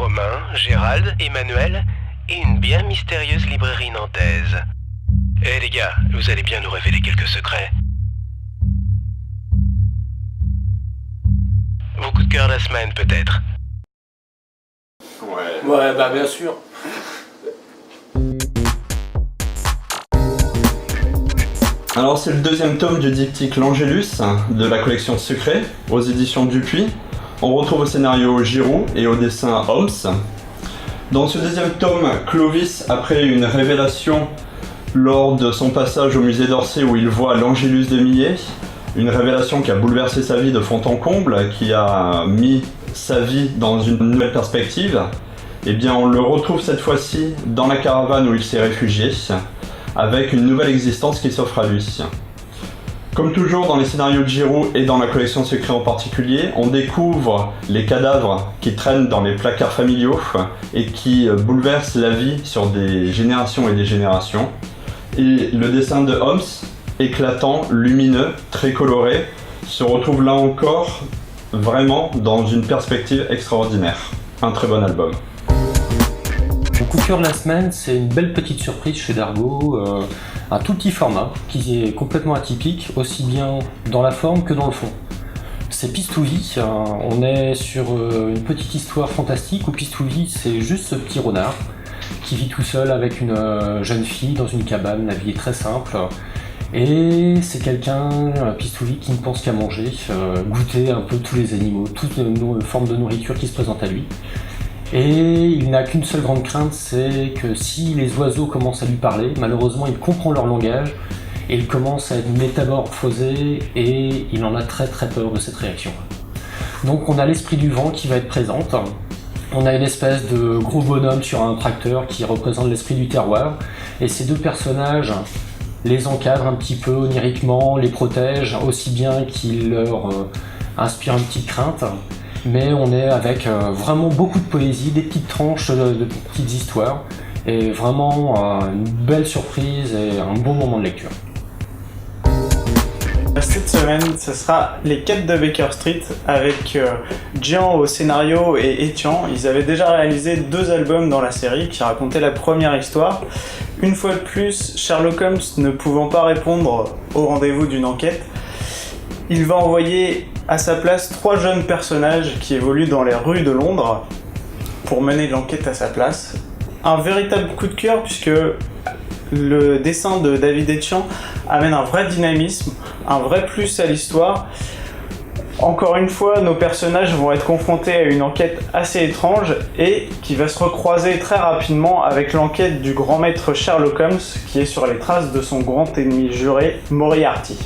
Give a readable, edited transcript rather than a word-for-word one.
Romain, Gérald, Emmanuel et une bien mystérieuse librairie nantaise. Eh les gars, vous allez bien nous révéler quelques secrets? Vos coups de cœur de la semaine peut-être? Ouais, bah bien sûr. Alors c'est le deuxième tome du diptyque L'Angélus de la collection Secret aux éditions Dupuis. On retrouve au scénario Giroud et au dessin Homs. Dans ce deuxième tome, Clovis, après une révélation lors de son passage au musée d'Orsay où il voit l'Angélus de Millet, une révélation qui a bouleversé sa vie de fond en comble, qui a mis sa vie dans une nouvelle perspective, eh bien on le retrouve cette fois-ci dans la caravane où il s'est réfugié, avec une nouvelle existence qui s'offre à lui. Comme toujours dans les scénarios de Giroud et dans la collection Secret en particulier, on découvre les cadavres qui traînent dans les placards familiaux et qui bouleversent la vie sur des générations et des générations. Et le dessin de Homs, éclatant, lumineux, très coloré, se retrouve là encore vraiment dans une perspective extraordinaire. Un très bon album. Mon coup de cœur de la semaine, c'est une belle petite surprise chez Dargaud, un tout petit format qui est complètement atypique, aussi bien dans la forme que dans le fond. C'est Pistouvi, on est sur une petite histoire fantastique où Pistouvi c'est juste ce petit renard qui vit tout seul avec une jeune fille dans une cabane, la vie est très simple. Et c'est quelqu'un, Pistouvi, qui ne pense qu'à manger, goûter un peu tous les animaux, toutes les formes de nourriture qui se présentent à lui. Et il n'a qu'une seule grande crainte, c'est que si les oiseaux commencent à lui parler, malheureusement il comprend leur langage et il commence à être métamorphosé et il en a très peur de cette réaction. Donc on a l'esprit du vent qui va être présente, on a une espèce de gros bonhomme sur un tracteur qui représente l'esprit du terroir et ces deux personnages les encadrent un petit peu oniriquement, les protègent aussi bien qu'ils leur inspirent une petite crainte. Mais on est avec vraiment beaucoup de poésie, des petites tranches de petites histoires, et vraiment une belle surprise et un bon moment de lecture. Cette semaine, ce sera Les Quêtes de Baker Street avec Jean au scénario et Etienne. Ils avaient déjà réalisé 2 albums dans la série qui racontaient la première histoire. Une fois de plus, Sherlock Holmes ne pouvant pas répondre au rendez-vous d'une enquête, il va envoyer à sa place 3 jeunes personnages qui évoluent dans les rues de Londres pour mener l'enquête à sa place. Un véritable coup de cœur puisque le dessin de David Etienne amène un vrai dynamisme, un vrai plus à l'histoire. Encore une fois, nos personnages vont être confrontés à une enquête assez étrange et qui va se recroiser très rapidement avec l'enquête du grand maître Sherlock Holmes qui est sur les traces de son grand ennemi juré, Moriarty.